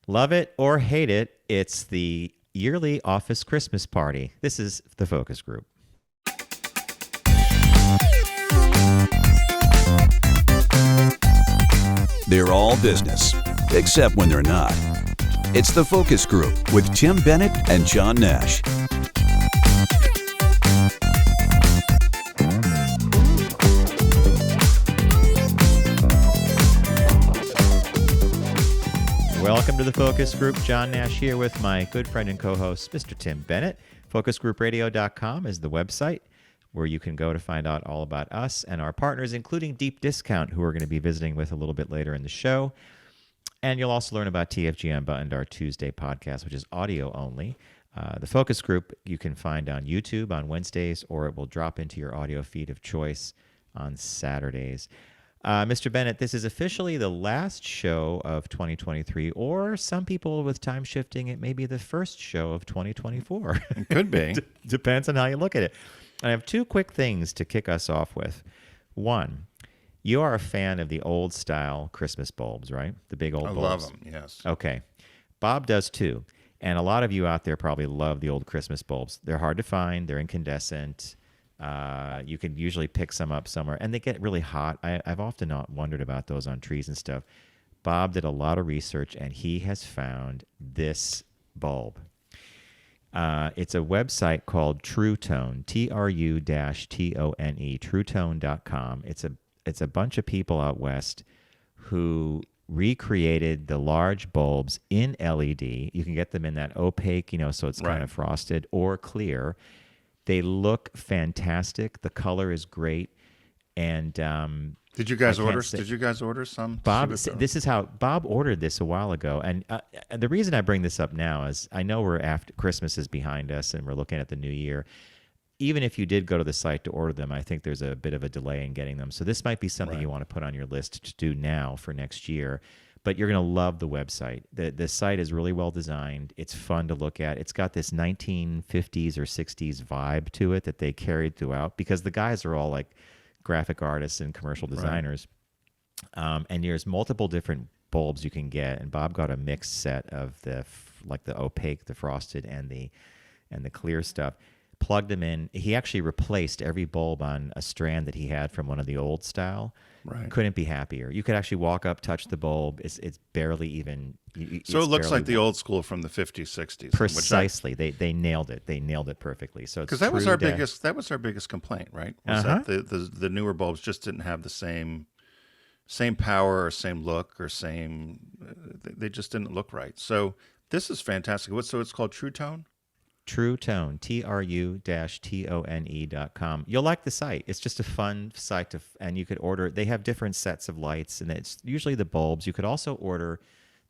Love it or hate it, it's the yearly office Christmas party. This is the focus group. They're all business, except when they're not. It's the Focus Group with Tim Bennett and John Nash. Welcome to the Focus Group. John Nash here with my good friend and co-host, Mr. Tim Bennett. FocusGroupRadio.com is the website where you can go to find out all about us and our partners, including Deep Discount, who we're going to be visiting with a little bit later in the show. And you'll also learn about TFG Unbuttoned, our Tuesday podcast, which is audio only. The Focus Group you can find on YouTube on Wednesdays, or it will drop into your audio feed of choice on Saturdays. Mr. Bennett, this is officially the last show of 2023, or some people with time shifting, it may be the first show of 2024. It could be. Depends on how you look at it. I have two quick things to kick us off with. One, you are a fan of the old style Christmas bulbs, right? The big old bulbs. I love them, yes. Okay. Bob does too. And a lot of you out there probably love the old Christmas bulbs. They're hard to find. They're incandescent. You can usually pick some up somewhere, and they get really hot. I've often wondered about those on trees and stuff. Bob did a lot of research, and he has found this bulb. It's a website called TrueTone, TRU-TONE, TrueTone.com. It's a bunch of people out west who recreated the large bulbs in LED. You can get them in that opaque, so it's kind of frosted, or clear. They look fantastic. The color is great. And did you guys order some? Bob, this is how Bob ordered this a while ago. And the reason I bring this up now is I know we're after Christmas is behind us and we're looking at the new year. Even if you did go to the site to order them, I think there's a bit of a delay in getting them. So this might be something you want to put on your list to do now for next year. But you're going to love the website. The site is really well designed. It's fun to look at. It's got this 1950s or 60s vibe to it that they carried throughout, because the guys are all like graphic artists and commercial designers. And there's multiple different bulbs you can get. And Bob got a mixed set of the opaque, the frosted, and the clear stuff. Plugged them in. He actually replaced every bulb on a strand that he had from one of the old style. Right. Couldn't be happier. You could actually walk up, touch the bulb. It's barely even. So it looks like the old school from the 50s, 60s. Precisely. They nailed it. They nailed it perfectly. So because that was our biggest complaint, right? Was that the newer bulbs just didn't have the same power or same look or same. They just didn't look right. So this is fantastic. So it's called TrueTone? TrueTone, TRU-TONE.com. You'll like the site. It's just a fun site and you could order. They have different sets of lights, and it's usually the bulbs. You could also order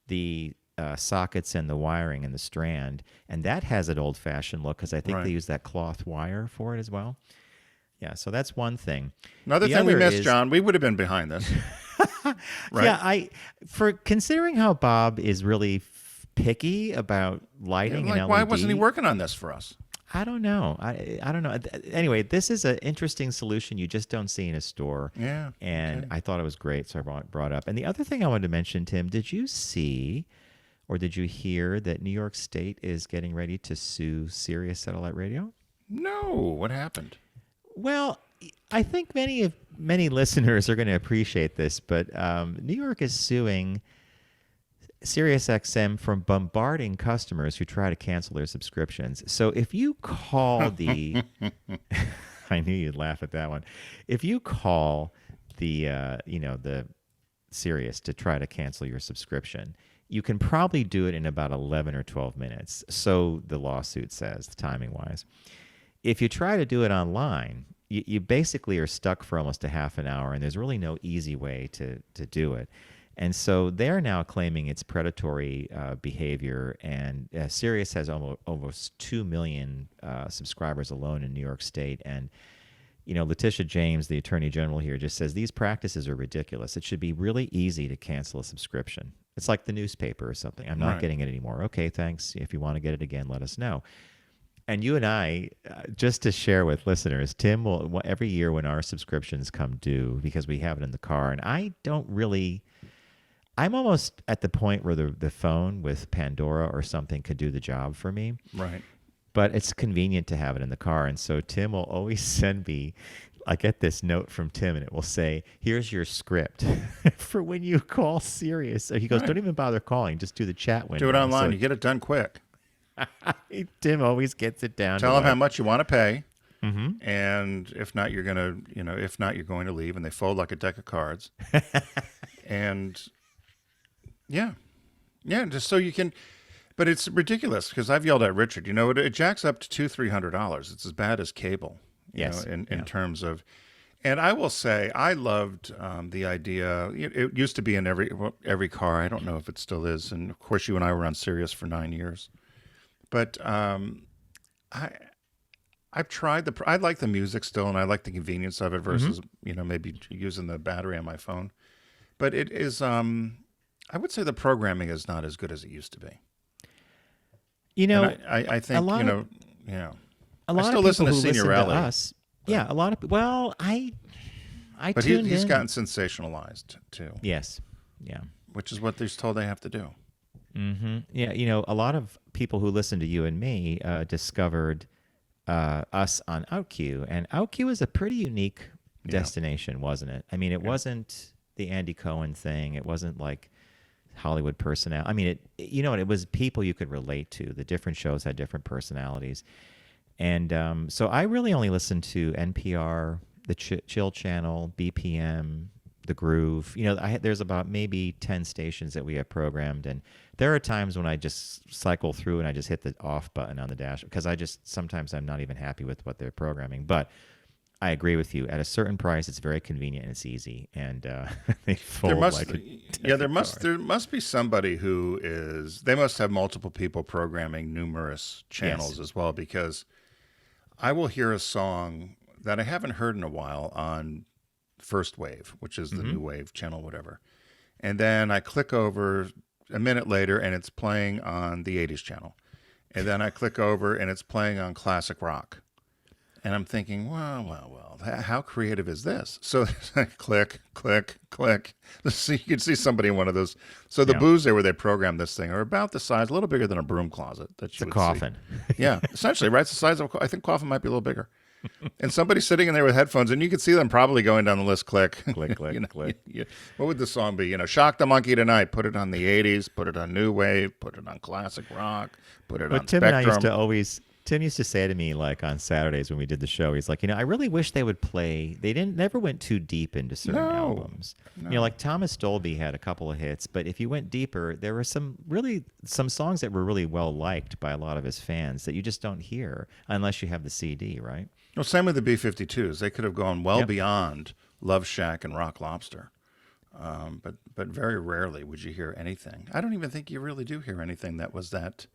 the sockets and the wiring and the strand, and that has an old-fashioned look because I think they use that cloth wire for it as well. Yeah, so that's one thing. Another thing we missed, John, we would have been behind this. Right? Yeah, for considering how Bob is really picky about lighting and LED. Why wasn't he working on this for us? I don't know. I don't know. Anyway, this is an interesting solution you just don't see in a store. Yeah. And I thought it was great, so I brought it up. And the other thing I wanted to mention, Tim, did you see or did you hear that New York State is getting ready to sue Sirius Satellite Radio? No. What happened? Well, I think many listeners are going to appreciate this, but New York is suing SiriusXM from bombarding customers who try to cancel their subscriptions. So if you call the I knew you'd laugh at that one. If you call the the Sirius to try to cancel your subscription, you can probably do it in about 11 or 12 minutes. So the lawsuit says, timing wise. If you try to do it online, you basically are stuck for almost a half an hour, and there's really no easy way to do it. And so they're now claiming it's predatory behavior, and Sirius has almost 2 million subscribers alone in New York State. And, Letitia James, the Attorney General here, just says these practices are ridiculous. It should be really easy to cancel a subscription. It's like the newspaper or something. I'm not getting it anymore. Okay, thanks. If you want to get it again, let us know. And you and I, just to share with listeners, Tim will, every year when our subscriptions come due, because we have it in the car, and I don't really... I'm almost at the point where the phone with Pandora or something could do the job for me. Right. But it's convenient to have it in the car. And so Tim will always send me, I get this note from Tim and it will say, here's your script for when you call Sirius. So he goes, don't even bother calling. Just do the chat window. Do it online. So you get it done quick. Tim always gets it down. Tell him how much you want to pay. Mm-hmm. And if not, you're going to leave, and they fold like a deck of cards. And yeah, just so you can, but it's ridiculous because I've yelled at Richard, it jacks up to $200-$300. It's as bad as cable, in terms of, and I will say, I loved the idea. It used to be in every car. I don't know if it still is. And of course, you and I were on Sirius for 9 years, but I've tried I like the music still, and I like the convenience of it versus, maybe using the battery on my phone. But it is, I would say the programming is not as good as it used to be. I think, a lot still of listen to people who listen Signorelli, to us. Yeah, a lot of, well, I but tuned he's in. gotten sensationalized too. Yes. Yeah. Which is what they're told they have to do. Mm-hmm. Yeah. A lot of people who listen to you and me discovered us on OutQ, and OutQ is a pretty unique destination, wasn't it? I mean, it wasn't the Andy Cohen thing. It wasn't like Hollywood personality. I mean, it was people you could relate to. The different shows had different personalities. And so I really only listened to NPR, the Chill Channel, BPM, The Groove. There's about maybe 10 stations that we have programmed, and there are times when I just cycle through and I just hit the off button on the dash because sometimes I'm not even happy with what they're programming. But I agree with you. At a certain price, it's very convenient and it's easy, and they fold there must be somebody who is. They must have multiple people programming numerous channels as well, because I will hear a song that I haven't heard in a while on First Wave, which is the new wave channel, whatever, and then I click over a minute later and it's playing on the 80s channel, and then I click over and it's playing on classic rock. And I'm thinking, well, how creative is this? So click. So you can see somebody in one of those. So the booths there where they program this thing are about the size, a little bigger than a broom closet. It's a coffin. Yeah, essentially, right? It's the size of, I think coffin might be a little bigger. And somebody's sitting in there with headphones, and you can see them probably going down the list, click. Click. What would the song be? Shock the Monkey Tonight. Put it on the 80s, put it on New Wave, put it on classic rock, put it on Tim Spectrum. Tim used to say to me, like on Saturdays when we did the show, he's like, I really wish they would play. They never went too deep into certain albums. No. Like Thomas Dolby had a couple of hits, but if you went deeper, there were some songs that were really well liked by a lot of his fans that you just don't hear unless you have the CD, right? Well, same with the B-52s. They could have gone beyond Love Shack and Rock Lobster. But very rarely would you hear anything. I don't even think you really do hear anything that was that.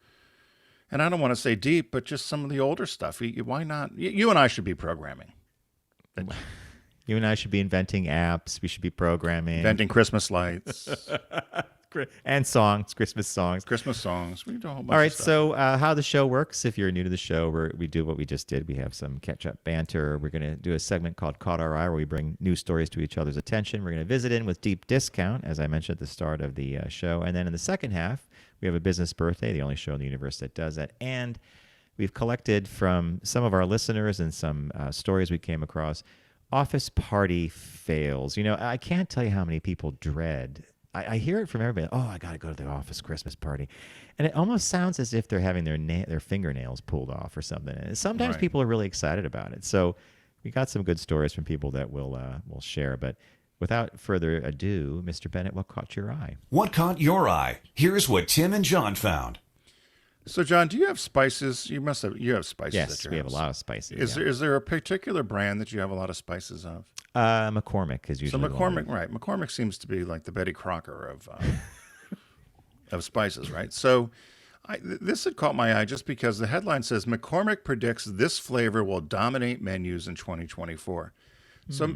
And I don't want to say deep, but just some of the older stuff. Why not? You and I should be programming. You and I should be inventing apps. We should be programming. Inventing Christmas lights. And songs, Christmas songs. We do a whole bunch All right, of stuff. so how the show works, if you're new to the show, we do what we just did. We have some catch-up banter. We're going to do a segment called Caught Our Eye, where we bring news stories to each other's attention. We're going to visit in with Deep Discount, as I mentioned at the start of the show. And then in the second half, we have a business birthday, the only show in the universe that does that. And we've collected from some of our listeners and some stories we came across, office party fails. I can't tell you how many people dread. I hear it from everybody. Oh, I got to go to the office Christmas party. And it almost sounds as if they're having their fingernails pulled off or something. And sometimes people are really excited about it. So we got some good stories from people that we'll share. But without further ado, Mr. Bennett, what caught your eye? What caught your eye? Here's what Tim and John found. So, John, do you have spices? You have spices. Yes, we have a lot of spices. Is there a particular brand that you have a lot of spices of? McCormick is usually. So McCormick, right? McCormick seems to be like the Betty Crocker of spices, right? So this had caught my eye just because the headline says McCormick predicts this flavor will dominate menus in 2024. So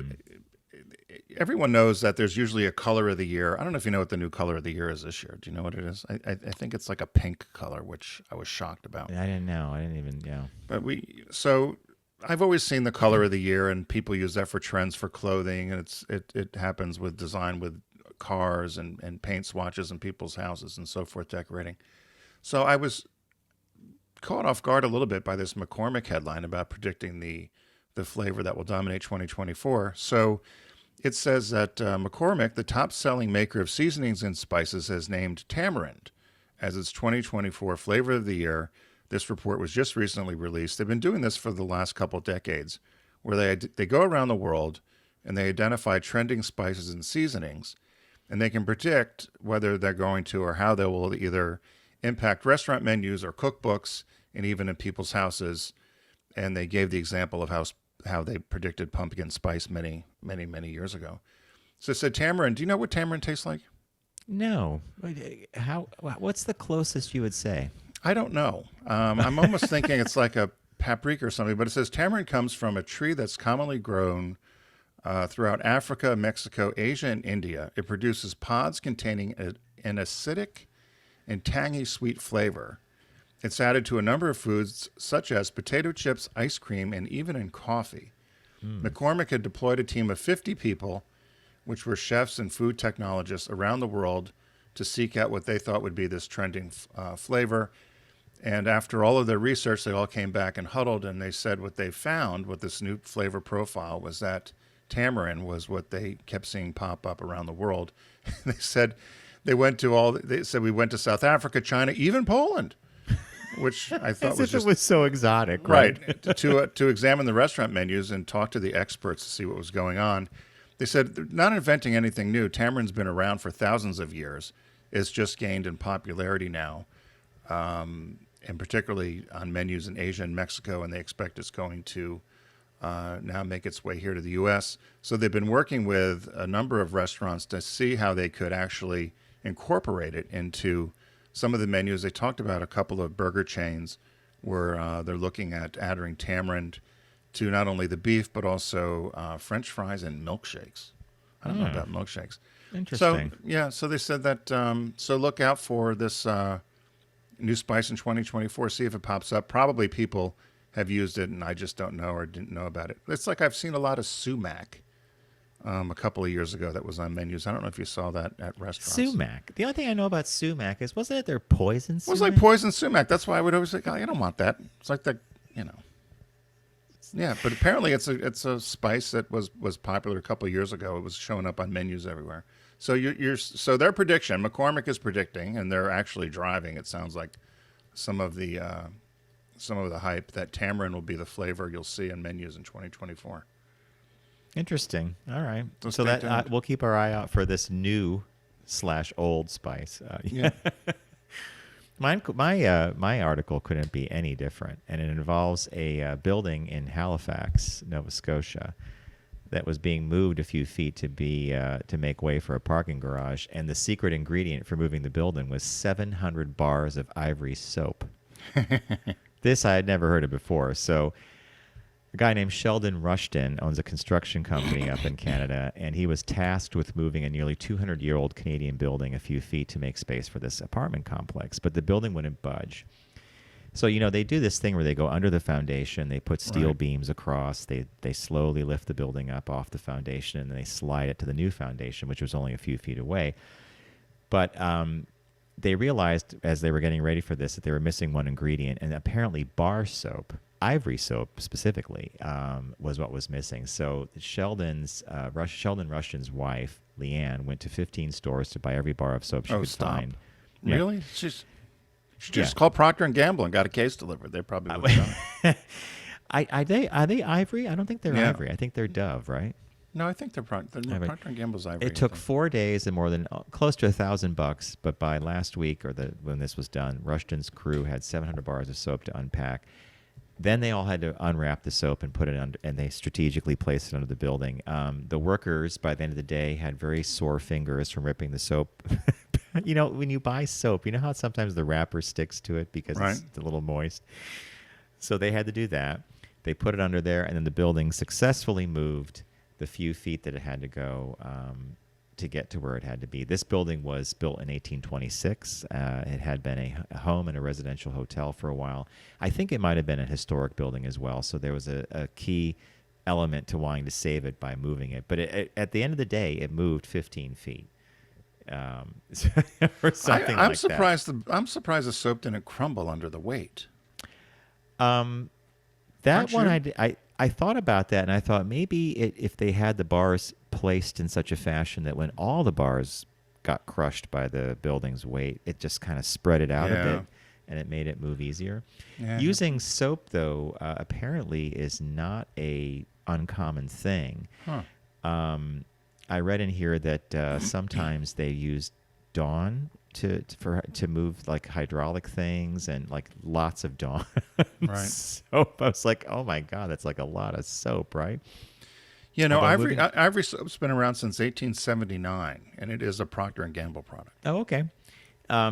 everyone knows that there's usually a color of the year. I don't know if you know what the new color of the year is this year. Do you know what it is? I think it's like a pink color, which I was shocked about. I didn't know. I didn't even know. But I've always seen the color of the year, and people use that for trends for clothing, and it happens with design with cars and paint swatches in people's houses and so forth, decorating. So I was caught off guard a little bit by this McCormick headline about predicting the flavor that will dominate 2024. So it says that McCormick, the top-selling maker of seasonings and spices, has named tamarind as its 2024 flavor of the year. This report was just recently released. They've been doing this for the last couple of decades, where they go around the world and they identify trending spices and seasonings, and they can predict whether they're going to or how they will either impact restaurant menus or cookbooks and even in people's houses. And they gave the example of how they predicted pumpkin spice many years ago. So it said tamarind. Do you know what tamarind tastes like? No. What's the closest you would say? I don't know. I'm almost thinking it's like a paprika or something, but it says tamarind comes from a tree that's commonly grown throughout Africa, Mexico, Asia, and India. It produces pods containing an acidic and tangy sweet flavor. It's added to a number of foods such as potato chips, ice cream, and even in coffee. McCormick had deployed a team of 50 people, which were chefs and food technologists around the world, to seek out what they thought would be this trending flavor. And after all of their research, they all came back and huddled, and they said what they found with this new flavor profile was that tamarind was what they kept seeing pop up around the world. They said we went to South Africa, China, even Poland, which I thought it was so exotic, right? to examine the restaurant menus and talk to the experts to see what was going on. They said they're not inventing anything new. Tamarind's been around for thousands of years. It's just gained in popularity now, and particularly on menus in Asia and Mexico, and they expect it's going to now make its way here to the U.S. So they've been working with a number of restaurants to see how they could actually incorporate it into some of the menus. They talked about a couple of burger chains where they're looking at adding tamarind to not only the beef, but also French fries and milkshakes. I don't know about milkshakes. Interesting. So they said that, so look out for this new spice in 2024, see if it pops up. Probably people have used it and I just don't know or didn't know about it. It's like I've seen a lot of sumac a couple of years ago that was on menus. I don't know if you saw that at restaurants. Sumac. The only thing I know about sumac is, wasn't it their poison sumac? It was like poison sumac. That's why I would always say, I don't want that. It's like that, Yeah, but apparently it's a spice that was popular a couple of years ago. It was showing up on menus everywhere. So so their prediction, McCormick is predicting, and they're actually driving. It sounds like some of the hype that tamarind will be the flavor you'll see on menus in 2024. Interesting. All right. So that we'll keep our eye out for this new/old spice. Yeah. My article couldn't be any different, and it involves a building in Halifax, Nova Scotia, that was being moved a few feet to make way for a parking garage, and the secret ingredient for moving the building was 700 bars of Ivory Soap. This I had never heard of before. So a guy named Sheldon Rushton owns a construction company up in Canada, and he was tasked with moving a nearly 200-year-old Canadian building a few feet to make space for this apartment complex, but the building wouldn't budge. So, they do this thing where they go under the foundation, they put steel beams across, they slowly lift the building up off the foundation, and then they slide it to the new foundation, which was only a few feet away. But they realized as they were getting ready for this that they were missing one ingredient, and apparently bar soap, Ivory Soap specifically, was what was missing. So Sheldon Rushton's wife, Leanne, went to 15 stores to buy every bar of soap she could find. Really? Yeah. She just called Procter & Gamble and got a case delivered. They probably would have done it. Are they Ivory? I don't think they're Ivory. I think they're Dove, right? No, I think they're Procter & Gamble's Ivory. It took 4 days and more than close to $1,000, but by last week when this was done, Rushton's crew had 700 bars of soap to unpack. Then they all had to unwrap the soap and put it under, and they strategically placed it under the building. The workers, by the end of the day, had very sore fingers from ripping the soap. When you buy soap, you know how sometimes the wrapper sticks to it because it's a little moist? So they had to do that. They put it under there, and then the building successfully moved the few feet that it had to go to get to where it had to be. This building was built in 1826. It had been a home and a residential hotel for a while. I think it might have been a historic building as well, so there was a key element to wanting to save it by moving it. But at the end of the day, it moved 15 feet. or something I'm like surprised I'm surprised the soap didn't crumble under the weight. that. Aren't One you? I thought about that, and I thought maybe if they had the bars placed in such a fashion that when all the bars got crushed by the building's weight, it just kind of spread it out a Yeah. bit, and it made it move easier. Yeah. Using soap, though, apparently is not a uncommon thing. Huh. I read in here that sometimes they use Dawn to move like hydraulic things and like lots of Dawn Right. soap. I was like, oh my god, that's like a lot of soap, right? You know, Although moving- Ivory Soap's been around since 1879, and it is a Procter and Gamble product. Oh, okay.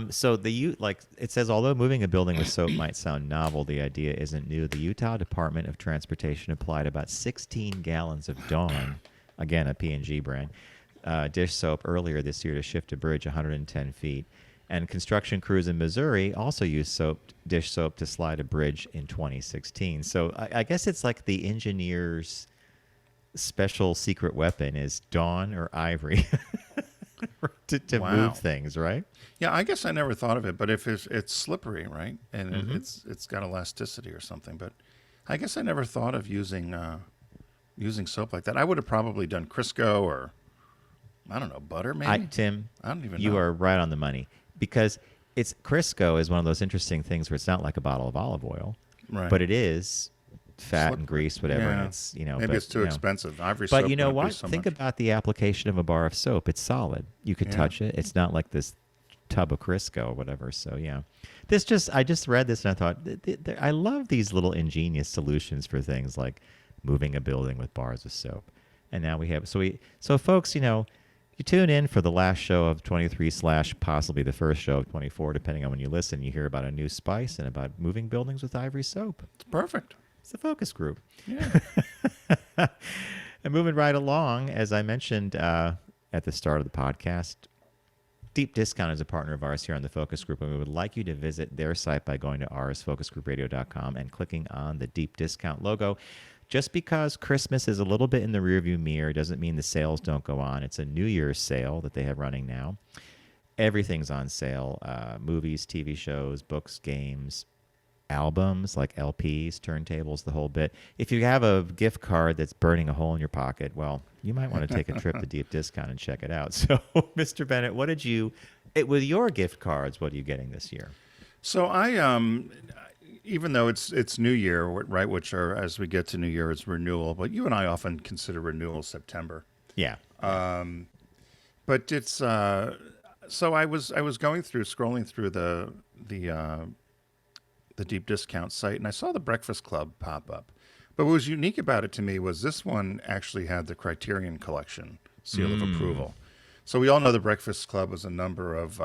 So like it says, although moving a building with soap might sound novel, the idea isn't new. The Utah Department of Transportation applied about 16 gallons of Dawn, again a P&G brand, dish soap earlier this year to shift a bridge 110 feet. And construction crews in Missouri also used dish soap to slide a bridge in 2016. So I guess it's like the engineer's special secret weapon is Dawn or Ivory to Wow. move things, right? Yeah, I guess I never thought of it, but if it's slippery, right, and Mm-hmm. it's got elasticity or something, but I guess I never thought of using soap like that. I would have probably done Crisco or I don't know, butter maybe. Tim, I don't even you know. are right on the money because it's Crisco is one of those interesting things where it's not like a bottle of olive oil, Right. but it is fat and Slippery. grease, whatever. And Yeah. it's Maybe but, it's too expensive. Ivory But soap you know wouldn't be what? so Think much. about the application of a bar of soap. It's solid. You could Yeah. touch it. It's not like this tub of Crisco or whatever. So yeah, I just read this and I thought I love these little ingenious solutions for things like moving a building with bars of soap. And now we have so folks, you tune in for the last show of 23 / possibly the first show of 24, depending on when you listen. You hear about a new spice and about moving buildings with Ivory Soap. It's perfect. It's the focus group. Yeah. And moving right along, as I mentioned at the start of the podcast, Deep Discount is a partner of ours here on the Focus Group, and we would like you to visit their site by going to ours.focusgroupradio.com and clicking on the Deep Discount logo. Just because Christmas is a little bit in the rearview mirror doesn't mean the sales don't go on. It's a New Year's sale that they have running now. Everything's on sale. Movies, TV shows, books, games, albums like LPs, turntables, the whole bit. If you have a gift card that's burning a hole in your pocket, well, you might want to take a trip to Deep Discount and check it out. So, Mr. Bennett, with your gift cards, what are you getting this year? So even though it's New Year, right, which are as we get to New Year is renewal, but you and I often consider renewal September. Yeah. But it's so I was scrolling through the Deep Discount site, and I saw the Breakfast Club pop up. But what was unique about it to me was this one actually had the Criterion Collection seal of approval. So we all know the Breakfast Club was a number of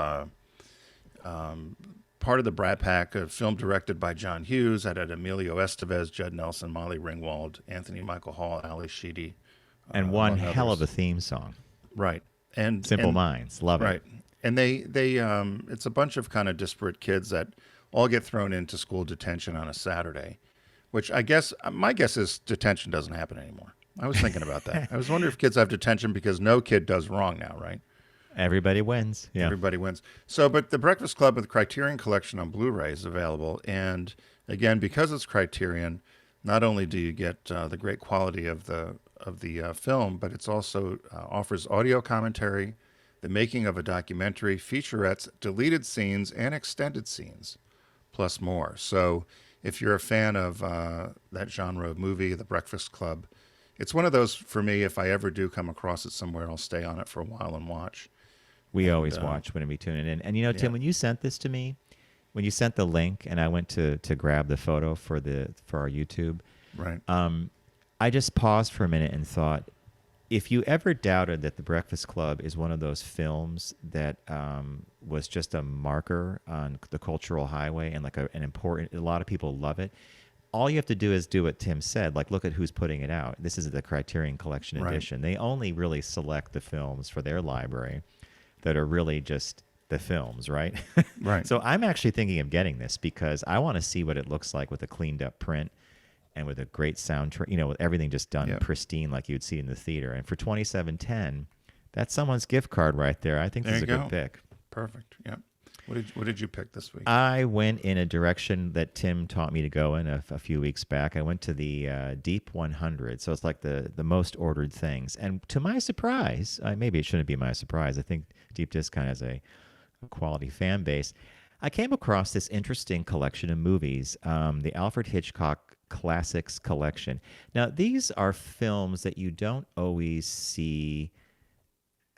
part of the Brat Pack, a film directed by John Hughes that had Emilio Estevez, Judd Nelson, Molly Ringwald, Anthony Michael Hall, Ali Sheedy. And one among hell of others. a theme song. Right. And Simple and- Minds. Love Right. it. And they it's a bunch of kind of disparate kids that all get thrown into school detention on a Saturday, which I guess my guess is detention doesn't happen anymore. I was thinking about that. I was wondering if kids have detention because no kid does wrong now, right? Everybody wins. Yeah. Everybody wins. So, but the Breakfast Club with Criterion Collection on Blu-ray is available. And again, because it's Criterion, not only do you get the great quality of the film, but it's also offers audio commentary, the making of a documentary, featurettes, deleted scenes, and extended scenes, plus more. So if you're a fan of that genre of movie, The Breakfast Club, it's one of those, for me, if I ever do come across it somewhere, I'll stay on it for a while and watch. We always watch when we tune in. And Tim, when you sent this to me, when you sent the link and I went to grab the photo for our YouTube, Right. I just paused for a minute and thought, if you ever doubted that The Breakfast Club is one of those films that was just a marker on the cultural highway and like an important, a lot of people love it, all you have to do is do what Tim said, like look at who's putting it out. This is the Criterion Collection Right. edition. They only really select the films for their library that are really just the films, right? Right. So I'm actually thinking of getting this because I want to see what it looks like with a cleaned up print and with a great soundtrack, with everything just done Yeah. pristine like you'd see in the theater. And for $27.10, That's someone's gift card right there. I think this is a good pick. Perfect. Yeah. What did you pick this week? I went in a direction that Tim taught me to go in a few weeks back. I went to the Deep 100. So it's like the most ordered things. And to my surprise, maybe it shouldn't be my surprise. I think Deep Discount has a quality fan base. I came across this interesting collection of movies, the Alfred Hitchcock Classics Collection. Now, these are films that you don't always see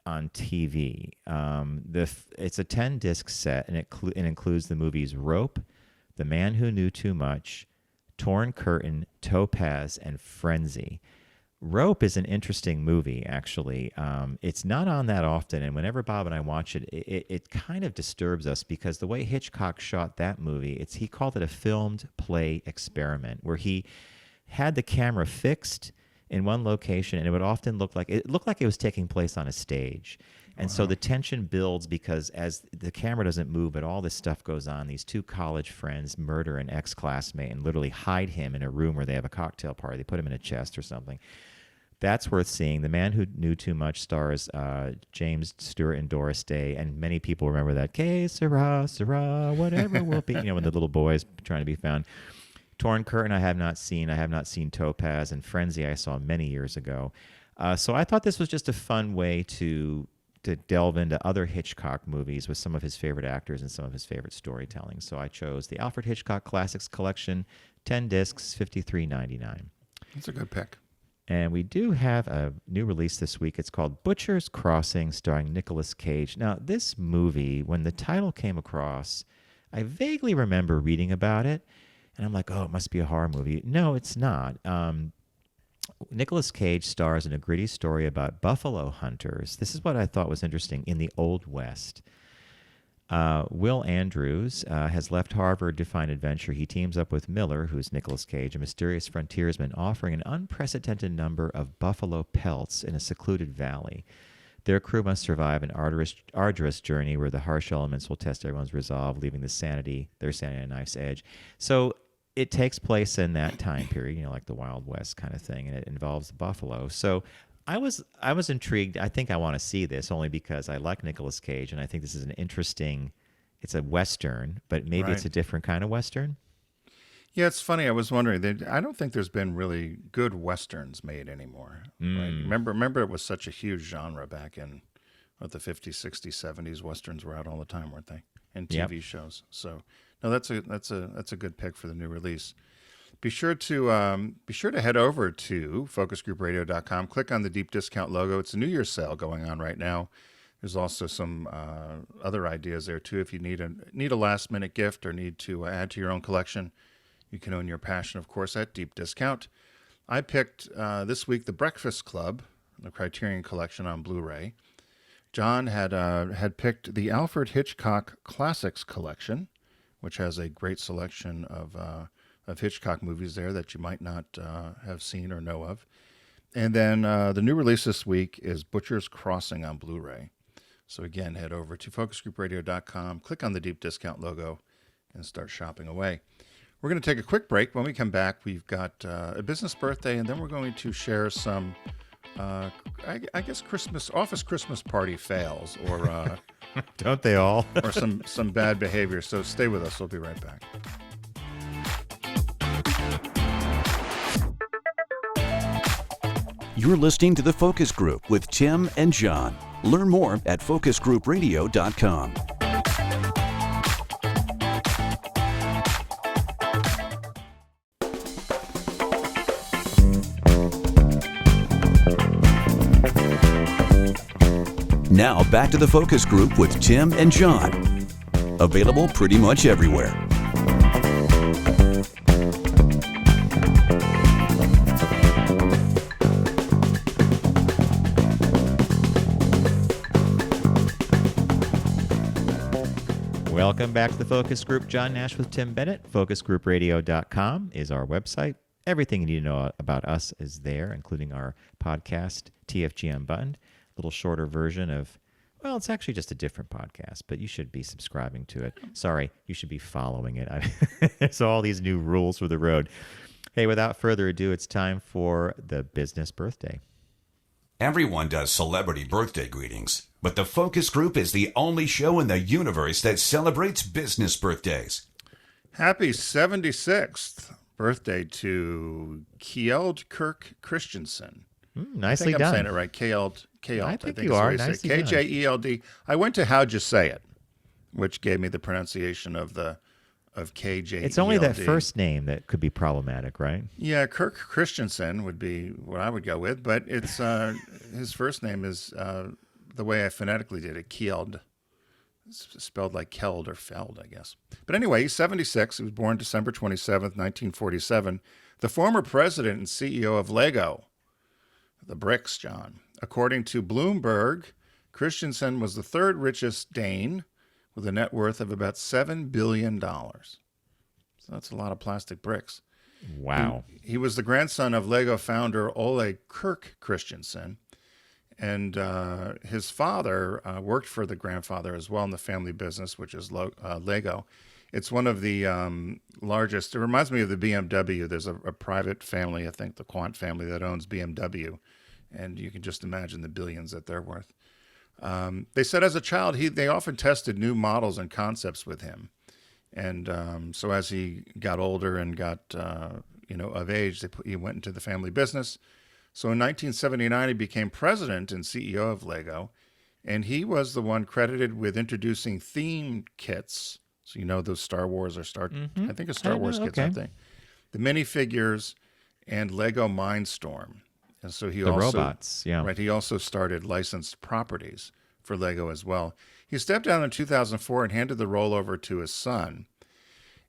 on TV. It's a 10-disc set, and it includes the movies Rope, The Man Who Knew Too Much, Torn Curtain, Topaz, and Frenzy. Rope is an interesting movie, actually. It's not on that often, and whenever Bob and I watch it, it kind of disturbs us because the way Hitchcock shot that movie, he called it a filmed play experiment, where he had the camera fixed in one location, and it would often look like it was taking place on a stage. And so the tension builds because as the camera doesn't move, but all this stuff goes on, these two college friends murder an ex-classmate and literally hide him in a room where they have a cocktail party. They put him in a chest or something. That's worth seeing. The Man Who Knew Too Much stars James Stewart and Doris Day, and many people remember that, Que sera, sera, whatever will be, when the little boy is trying to be found. Torn Curtain I have not seen. I have not seen Topaz, and Frenzy I saw many years ago. So I thought this was just a fun way to delve into other Hitchcock movies with some of his favorite actors and some of his favorite storytelling. So I chose the Alfred Hitchcock Classics Collection, 10 discs, $53.99. That's a good pick. And we do have a new release this week. It's called Butcher's Crossing, starring Nicolas Cage. Now, this movie, when the title came across, I vaguely remember reading about it. And I'm like, oh, it must be a horror movie. No, it's not. Nicolas Cage stars in a gritty story about buffalo hunters. This is what I thought was interesting. In the Old West, Will Andrews has left Harvard to find adventure. He teams up with Miller, who's Nicolas Cage, a mysterious frontiersman, offering an unprecedented number of buffalo pelts in a secluded valley. Their crew must survive an arduous journey where the harsh elements will test everyone's resolve, leaving their sanity on a knife's edge. So it takes place in that time period, like the Wild West kind of thing, and it involves the buffalo. So I was intrigued. I think I want to see this only because I like Nicolas Cage, and I think this is it's a Western, but maybe It's a different kind of Western. Yeah, it's funny. I was wondering. I don't think there's been really good Westerns made anymore. Right? Remember, it was such a huge genre back in the 50s, 60s, 70s. Westerns were out all the time, weren't they? And TV shows. So, no, that's a good pick for the new release. Be sure to head over to focusgroupradio.com. Click on the Deep Discount logo. It's a New Year's sale going on right now. There's also some other ideas there too. If you need a last minute gift or need to add to your own collection, you can own your passion, of course, at Deep Discount. I picked this week The Breakfast Club, the Criterion Collection on Blu-ray. John had picked the Alfred Hitchcock Classics Collection, which has a great selection of Hitchcock movies there that you might not have seen or know of. And then the new release this week is Butcher's Crossing on Blu-ray. So again, head over to focusgroupradio.com, click on the Deep Discount logo, and start shopping away. We're going to take a quick break. When we come back, we've got a business birthday, and then we're going to share some, I guess, office Christmas party fails, or don't they all? or some bad behavior. So stay with us. We'll be right back. You're listening to The Focus Group with Tim and John. Learn more at focusgroupradio.com. Now back to The Focus Group with Tim and John. Available pretty much everywhere. Welcome back to The Focus Group. John Nash with Tim Bennett. FocusGroupRadio.com is our website. Everything you need to know about us is there, including our podcast, TFG Unbuttoned. A little shorter version of, well, it's actually just a different podcast, but you should be subscribing to it. Sorry, you should be following it. There's all these new rules for the road. Hey, without further ado, it's time for the business birthday. Everyone does celebrity birthday greetings, but the Focus Group is the only show in the universe that celebrates business birthdays. Happy 76th birthday to Kjeld Kirk Kristiansen. Nicely I think done. I'm saying it right. Kjeld. I think you are. Nicely done. Kjeld. I went to How'd You Say It, which gave me the pronunciation of KJ. It's only that first name that could be problematic, right? Yeah, Kirk Kristiansen would be what I would go with, but it's his first name is the way I phonetically did it, Kjeld. It's spelled like Kjeld or Feld, I guess. But anyway, he's 76. He was born December 27th, 1947. The former president and CEO of Lego, the bricks, John. According to Bloomberg, Kristiansen was the third richest Dane with a net worth of about $7 billion. So that's a lot of plastic bricks. Wow. He was the grandson of Lego founder Ole Kirk Kristiansen. And his father worked for the grandfather as well in the family business, which is Lego. It's one of the largest. It reminds me of the BMW. There's a private family, I think the Quant family, that owns BMW. And you can just imagine the billions that they're worth. They said as a child, they often tested new models and concepts with him. And so as he got older and got of age, he went into the family business. So in 1979, he became president and CEO of Lego, and he was the one credited with introducing theme kits. So those Star Wars or I think it's Star Wars kits, aren't they? The minifigures and Lego Mindstorm. And so he robots, yeah. Right, he also started licensed properties for Lego as well. He stepped down in 2004 and handed the role over to his son.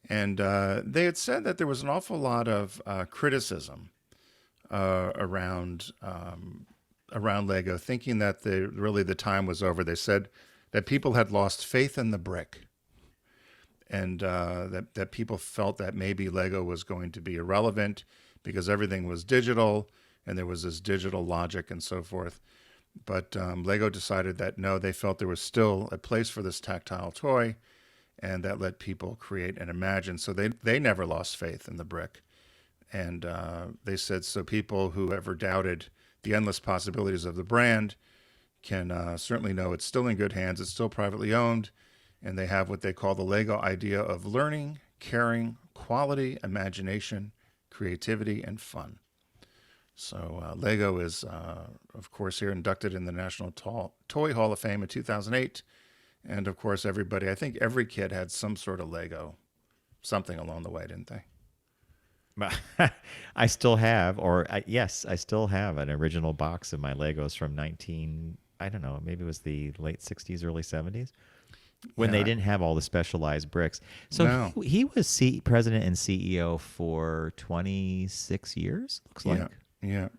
And they had said that there was an awful lot of criticism around Lego, thinking that the time was over. They said that people had lost faith in the brick, and that people felt that maybe Lego was going to be irrelevant because everything was digital and there was this digital logic and so forth. But Lego decided that no, they felt there was still a place for this tactile toy, and that let people create and imagine. So they never lost faith in the brick. And they said, so people who ever doubted the endless possibilities of the brand can certainly know it's still in good hands. It's still privately owned. And they have what they call the Lego idea of learning, caring, quality, imagination, creativity, and fun. So Lego is, of course, here inducted in the National Toy Hall of Fame in 2008. And, of course, I think every kid had some sort of Lego, something along the way, didn't they? I still have, I still have an original box of my Legos from I don't know, maybe it was the late 60s, early 70s, when they didn't have all the specialized bricks. So he was president and CEO for 26 years, looks like. Yeah.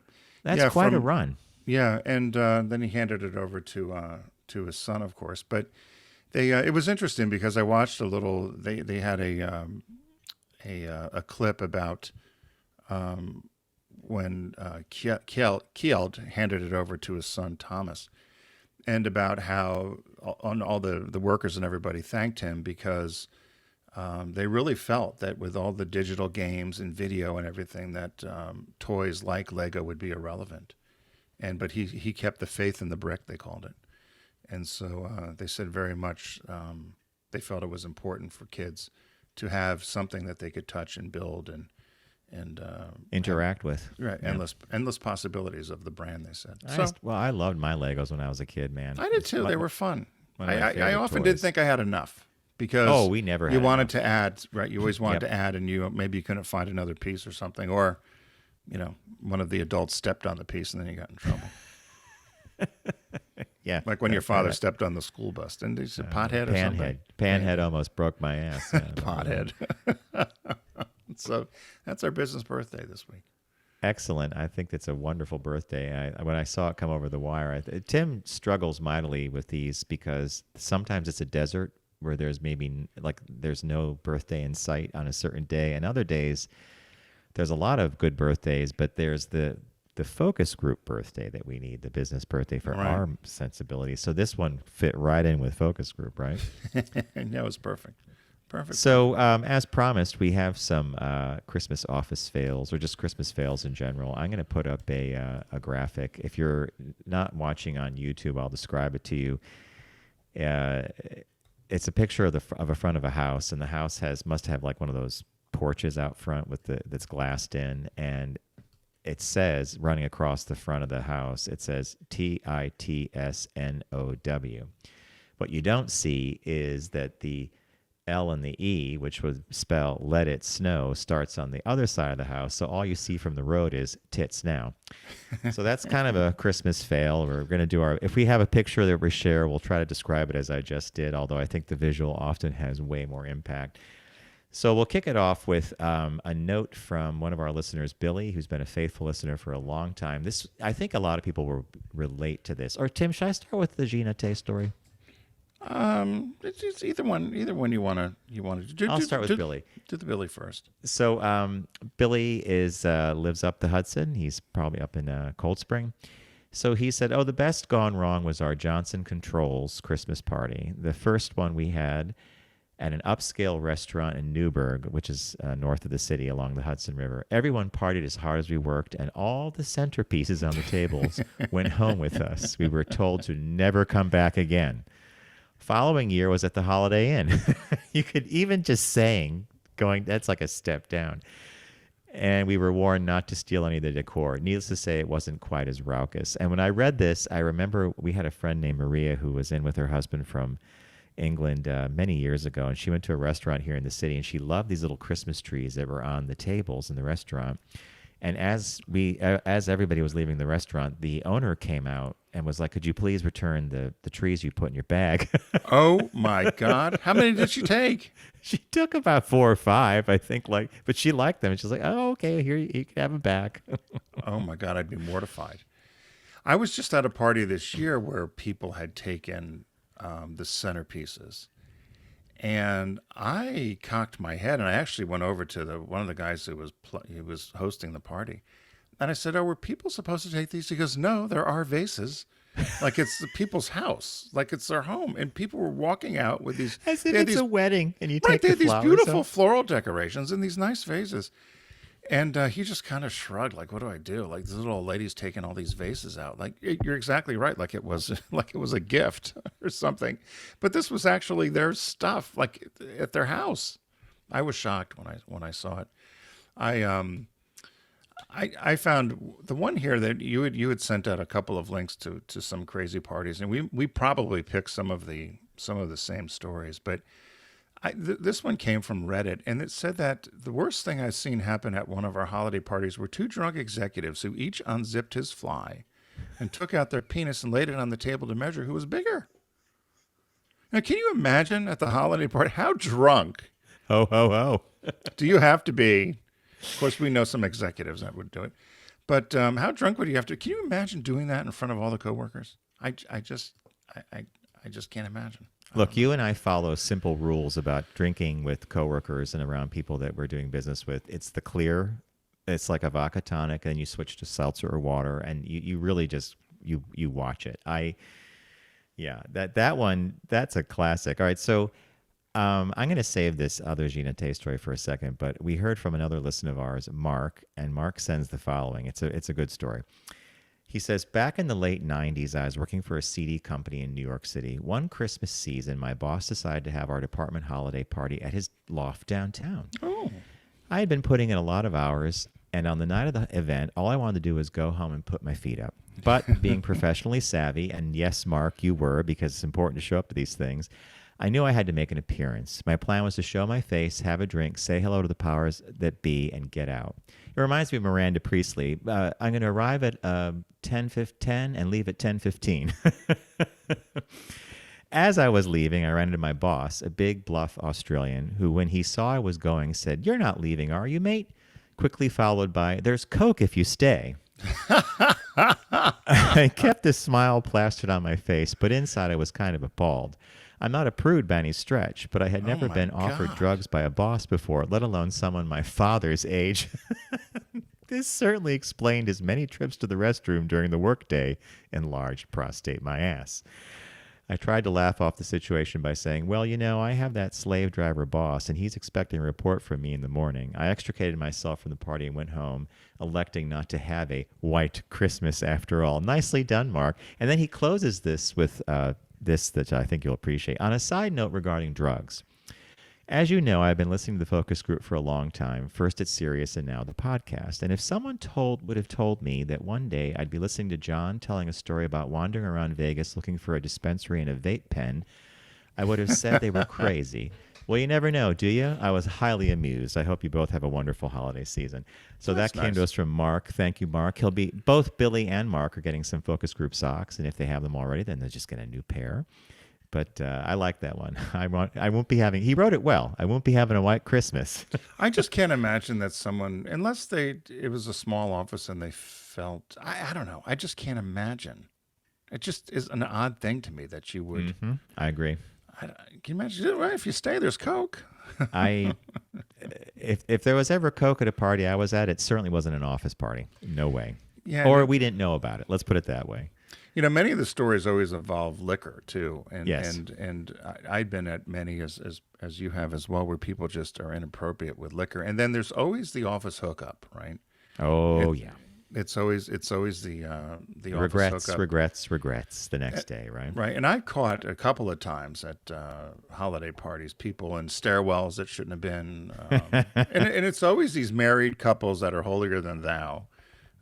That's quite a run. Yeah, and then he handed it over to his son, of course. But it was interesting because I watched a little, they had a clip about when Kjeld handed it over to his son Thomas, and about how all the workers and everybody thanked him because they really felt that with all the digital games and video and everything that toys like Lego would be irrelevant. But he kept the faith in the brick, they called it. And so they said very much they felt it was important for kids to have something that they could touch and build and interact with. Right, yeah. Endless possibilities of the brand, they said. I loved my Legos when I was a kid, man. I did too. They were fun. I often did think I had enough because we never had you wanted enough. To add, right? You always wanted to add, and maybe you couldn't find another piece or something, or one of the adults stepped on the piece and then you got in trouble. Yeah, like when your father stepped on the school bus, didn't he? Say pothead or something? Panhead almost broke my ass. Pothead. So that's our business birthday this week. Excellent. I think that's a wonderful birthday. When I saw it come over the wire, Tim struggles mightily with these because sometimes it's a desert where there's there's no birthday in sight on a certain day, and other days there's a lot of good birthdays, but there's the focus group birthday that we need, the business birthday for our sensibilities. So this one fit right in with focus group, right? That was perfect. Perfect. So, as promised, we have some Christmas office fails, or just Christmas fails in general. I'm going to put up a graphic. If you're not watching on YouTube, I'll describe it to you. It's a picture of a front of a house, and the house must have like one of those porches out front that's glassed in, and it says, running across the front of the house, it says TITSNOW. What you don't see is that the L and the E, which would spell let it snow, starts on the other side of the house. So all you see from the road is tits now. So that's kind of a Christmas fail. We're going to do if we have a picture that we share, we'll try to describe it as I just did, although I think the visual often has way more impact. So we'll kick it off with a note from one of our listeners, Billy, who's been a faithful listener for a long time. I think a lot of people will relate to this. Or Tim, should I start with the Gina Tay story? It's either one you want to do. I'll start with Billy. Do the Billy first. So Billy lives up the Hudson. He's probably up in Cold Spring. So he said, the best gone wrong was our Johnson Controls Christmas party. The first one we had at an upscale restaurant in Newburgh, which is north of the city along the Hudson River. Everyone partied as hard as we worked, and all the centerpieces on the tables went home with us. We were told to never come back again. Following year was at the Holiday Inn. You could even just that's like a step down. And we were warned not to steal any of the decor. Needless to say, it wasn't quite as raucous. And when I read this, I remember we had a friend named Maria who was in with her husband from England many years ago, and she went to a restaurant here in the city, and she loved these little Christmas trees that were on the tables in the restaurant. And as everybody was leaving the restaurant, the owner came out and was like, "Could you please return the trees you put in your bag?" Oh my God! How many did she take? She took about 4 or 5, I think. But she liked them, and she's like, "Oh, okay, here you can have them back." Oh my God! I'd be mortified. I was just at a party this year where people had taken the centerpieces, and I cocked my head, and I actually went over to one of the guys who was hosting the party, and I said, "Oh, were people supposed to take these?" He goes, "No, there are vases, like it's the people's house, like it's their home." And people were walking out with these as if it's a wedding, and you take they the had these flowers beautiful off. floral decorations and these nice vases. And he just kind of shrugged, like, "What do I do?" Like, this little old lady's taking all these vases out. Like, you're exactly right. Like it was a gift or something. But this was actually their stuff, like at their house. I was shocked when I saw it. I found the one here that you had sent out a couple of links to some crazy parties, and we probably picked some of the same stories, but. This one came from Reddit, and it said that the worst thing I've seen happen at one of our holiday parties were 2 drunk executives who each unzipped his fly and took out their penis and laid it on the table to measure who was bigger. Now, can you imagine at the holiday party how drunk? Ho, ho, ho. Do you have to be? Of course, we know some executives that would do it. But how drunk would you have to? Can you imagine doing that in front of all the coworkers? I just can't imagine. Look, you and I follow simple rules about drinking with coworkers and around people that we're doing business with. It's the clear. It's like a vodka tonic, and you switch to seltzer or water, and you really just you watch it. That one, that's a classic. All right, so I'm going to save this other Gina Tay story for a second, but we heard from another listener of ours, Mark, and Mark sends the following. It's a good story. He says, back in the late 90s, I was working for a CD company in New York City. One Christmas season, my boss decided to have our department holiday party at his loft downtown. Oh. I had been putting in a lot of hours, and on the night of the event, all I wanted to do was go home and put my feet up. But being professionally savvy, and yes, Mark, you were, because it's important to show up to these things, I knew I had to make an appearance. My plan was to show my face, have a drink, say hello to the powers that be, and get out. It reminds me of Miranda Priestley. I'm going to arrive at 10:10 and leave at 10:15. As I was leaving, I ran into my boss, a big, bluff Australian, who, when he saw I was going, said, "You're not leaving, are you, mate?" Quickly followed by, "There's Coke if you stay." I kept a smile plastered on my face, but inside I was kind of appalled. I'm not a prude by any stretch, but I had never been offered drugs by a boss before, let alone someone my father's age. This certainly explained his many trips to the restroom during the workday. Enlarged prostate, my ass. I tried to laugh off the situation by saying, well, I have that slave driver boss, and he's expecting a report from me in the morning. I extricated myself from the party and went home, electing not to have a white Christmas after all. Nicely done, Mark. And then he closes this with this that I think you'll appreciate. On a side note regarding drugs, as you know, I've been listening to the focus group for a long time. First it's Sirius and now the podcast. And if someone would have told me that one day I'd be listening to John telling a story about wandering around Vegas looking for a dispensary and a vape pen, I would have said they were crazy. Well, you never know, do you? I was highly amused. I hope you both have a wonderful holiday season. So that came to us from Mark. Thank you, Mark. Both Billy and Mark are getting some focus group socks, and if they have them already, then they'll just get a new pair. But I like that one. I won't be having. He wrote it well. I won't be having a white Christmas. I just can't imagine that someone, unless it was a small office and they felt. I don't know. I just can't imagine. It just is an odd thing to me that you would. Mm-hmm. I agree. Can you imagine? Well, if you stay, there's Coke. If there was ever Coke at a party I was at, it certainly wasn't an office party. No way. Yeah. Or we didn't know about it. Let's put it that way. Many of the stories always involve liquor too, and yes. and I've been at many as you have as well, where people just are inappropriate with liquor, and then there's always the office hookup, right? Oh yeah, it's always the regrets, office hookup. regrets the next day, right? Right, and I've caught a couple of times at holiday parties people in stairwells that shouldn't have been, and it's always these married couples that are holier than thou.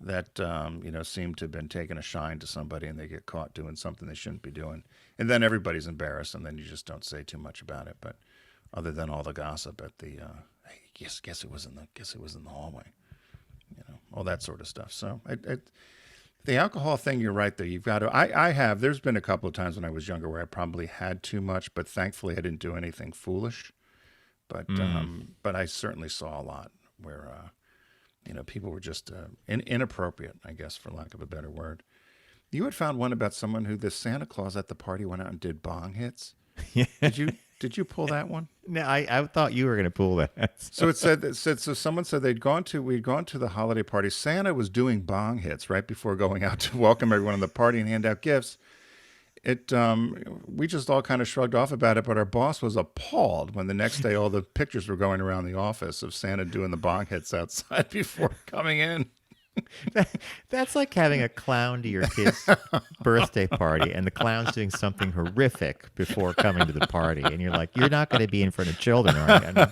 That seem to have been taking a shine to somebody, and they get caught doing something they shouldn't be doing, and then everybody's embarrassed, and then you just don't say too much about it. But other than all the gossip at the, hey, guess it was in the hallway, all that sort of stuff. So the alcohol thing, you're right there. You've got to. There's been a couple of times when I was younger where I probably had too much, but thankfully I didn't do anything foolish. But I certainly saw a lot where. People were just inappropriate, I guess, for lack of a better word. You had found one about someone who the Santa Claus at the party went out and did bong hits. Yeah. Did you pull that one? No, I thought you were going to pull that. So so someone said we'd gone to the holiday party. Santa was doing bong hits right before going out to welcome everyone to the party and hand out gifts. We just all kind of shrugged off about it, but our boss was appalled when the next day all the pictures were going around the office of Santa doing the bong hits outside before coming in. That's like having a clown to your kid's birthday party, and the clown's doing something horrific before coming to the party, and you're like, you're not going to be in front of children, are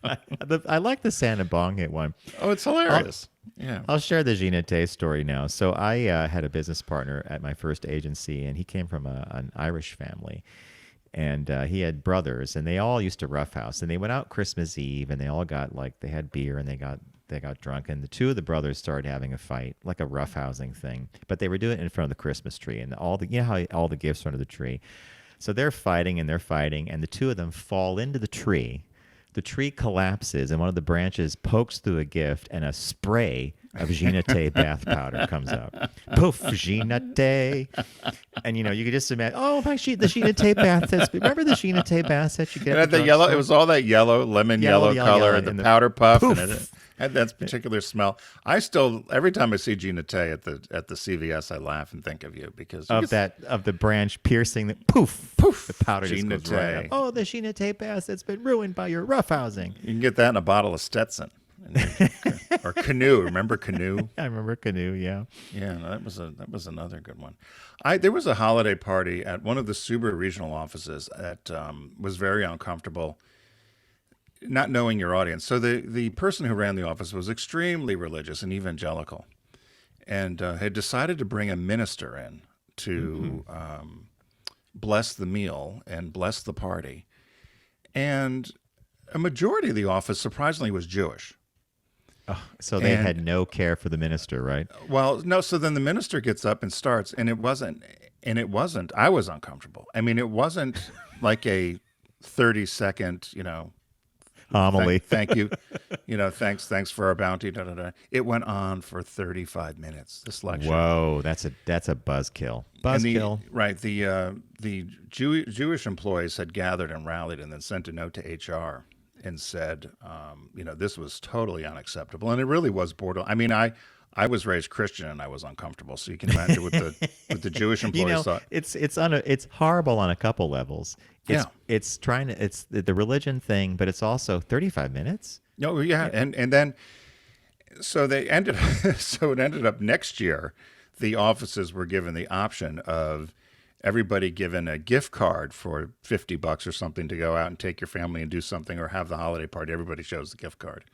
you? I like the Santa bong hit one. Oh, it's hilarious. Yeah, I'll share the Ginette story now. So I had a business partner at my first agency, and he came from an Irish family. And he had brothers, and they all used to roughhouse. And they went out Christmas Eve, and they all got, they had beer, and they got drunk. And the two of the brothers started having a fight, like a roughhousing thing. But they were doing it in front of the Christmas tree, and how all the gifts are under the tree. So they're fighting, and the two of them fall into the tree. The tree collapses, and one of the branches pokes through a gift, and a spray of Ginette bath powder comes out. Poof, Ginette. And, you could just imagine, the Ginette bath sets. Remember the Ginette bath sets you get? And the yellow, it was all that lemon yellow color, and the powder puff, poof. And it had that particular smell. I still, every time I see Ginette at the CVS, I laugh and think of you because of the branch piercing the poof, the powder just goes right up. Oh, the Ginette bath that's been ruined by your roughhousing. You can get that in a bottle of Stetson. Or Canoe. Remember Canoe? I remember Canoe, yeah. Yeah, that was another good one. There was a holiday party at one of the Subaru regional offices that was very uncomfortable, not knowing your audience. So the person who ran the office was extremely religious and evangelical, and had decided to bring a minister in to bless the meal and bless the party. And a majority of the office, surprisingly, was Jewish. Oh, so they had no care for the minister, right? Well, no. So then the minister gets up and starts, and it wasn't. I was uncomfortable. I mean, it wasn't like a 30-second, homily. Thank you, thanks for our bounty. Da, da, da. It went on for 35 minutes. This lecture. Whoa, that's a buzzkill. Buzzkill. Right. The Jewish employees had gathered and rallied, and then sent a note to HR. and said, this was totally unacceptable. And it really was borderline. I mean, I was raised Christian and I was uncomfortable. So you can imagine what the Jewish employees thought. It's horrible on a couple levels. It's the religion thing, but it's also 35 minutes. No, yeah. And then, so it ended up next year, the offices were given the option of everybody given a gift card for $50 or something to go out and take your family and do something or have the holiday party. Everybody chose the gift card.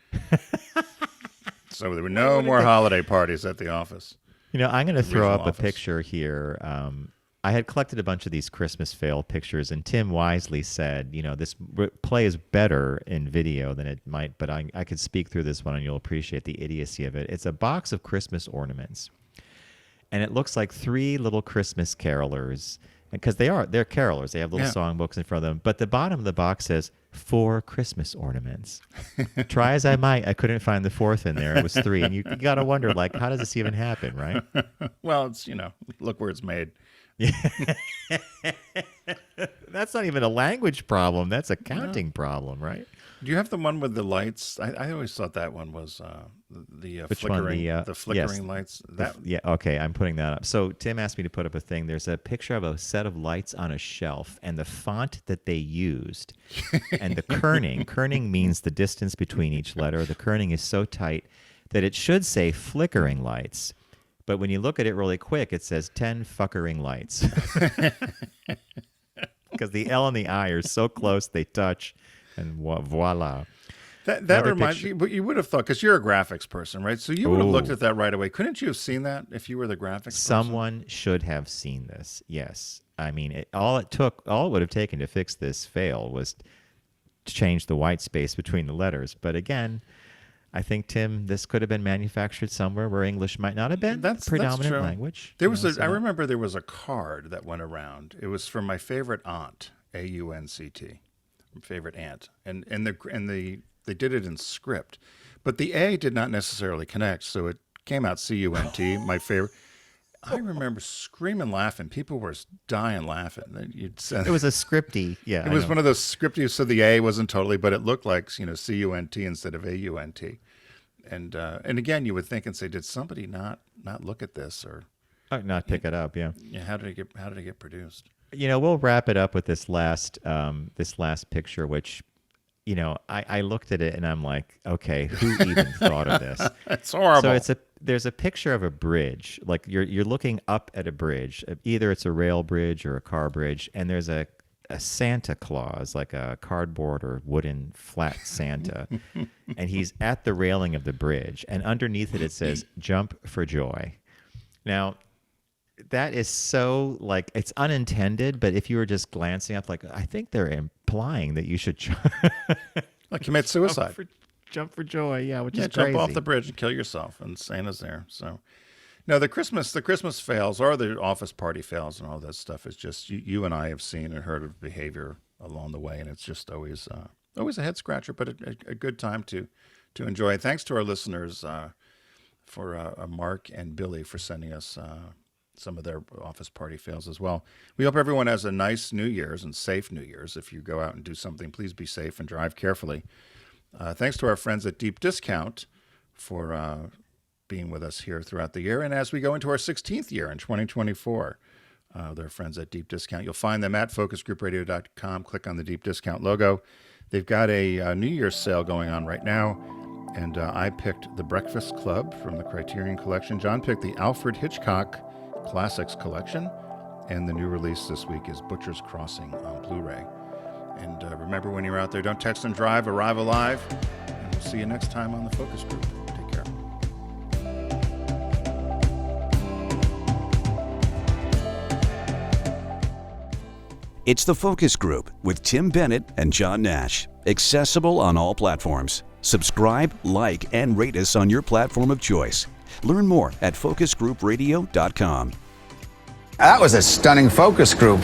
So there were no more holiday parties at the office. I'm going to throw up a picture here. I had collected a bunch of these Christmas fail pictures, and Tim wisely said, this play is better in video than it might, but I could speak through this one and you'll appreciate the idiocy of it. It's a box of Christmas ornaments, and it looks like 3 little Christmas carolers, because they're carolers. They have little songbooks in front of them, but the bottom of the box says 4 Christmas ornaments. Try as I might, I couldn't find the 4th in there. It was 3, and you got to wonder, how does this even happen, right? Well, it's, look where it's made. That's not even a language problem. That's a counting problem, right? Do you have the one with the lights? I always thought that one was the flickering, the flickering lights. Okay, I'm putting that up. So Tim asked me to put up a thing. There's a picture of a set of lights on a shelf, and the font that they used, and the kerning. Kerning means the distance between each letter. The kerning is so tight that it should say flickering lights. But when you look at it really quick, it says 10 fuckering lights. Because the L and the I are so close, they touch, and voila. That reminds me, but you would have thought, because you're a graphics person, right? So you would have looked at that right away. Couldn't you have seen that if you were the graphics person? Someone should have seen this, yes. I mean, all it would have taken to fix this fail was to change the white space between the letters. But again, I think, Tim, this could have been manufactured somewhere where English might not have been the predominant language. I remember there was a card that went around. It was from my favorite aunt, AUNCT, favorite aunt, and they did it in script, but the A did not necessarily connect, so it came out CUNT. My favorite. I remember screaming, laughing. People were dying laughing. It was a scripty, yeah. It was one of those scripty, so the A wasn't totally, but it looked like CUNT instead of AUNT. And again, you would think and say, did somebody not look at this or not pick it up? Yeah. Yeah. How did it get produced? We'll wrap it up with this last picture, which. I looked at it and I'm like, okay, who even thought of this? It's horrible. So there's a picture of a bridge. Like you're looking up at a bridge. Either it's a rail bridge or a car bridge, and there's a Santa Claus, like a cardboard or wooden flat Santa, and he's at the railing of the bridge, and underneath it says "Jump for Joy." Now, that is so it's unintended, but if you were just glancing up, I think they're implying that you should commit suicide, jump for joy, which is jump crazy. Off the bridge and kill yourself, and Santa's there. So, no, the Christmas fails or the office party fails and all that stuff is just you and I have seen and heard of behavior along the way, and it's just always a head scratcher, but a good time to enjoy. Thanks to our listeners for Mark and Billy for sending us some of their office party fails as well. We hope everyone has a nice New Year's and safe New Year's. If you go out and do something, please be safe and drive carefully. Thanks to our friends at Deep Discount for being with us here throughout the year. And as we go into our 16th year in 2024, they're friends at Deep Discount. You'll find them at focusgroupradio.com. Click on the Deep Discount logo. They've got a New Year's sale going on right now. And I picked The Breakfast Club from the Criterion Collection. John picked the Alfred Hitchcock Classics Collection, and the new release this week is Butcher's Crossing on Blu-ray. And remember, when you're out there, don't text and drive, arrive alive, and we'll see you next time on the Focus Group. Take care. It's the Focus Group with Tim Bennett and John Nash. Accessible on all platforms. Subscribe, like, and rate us on your platform of choice. Learn more at focusgroupradio.com. That was a stunning focus group.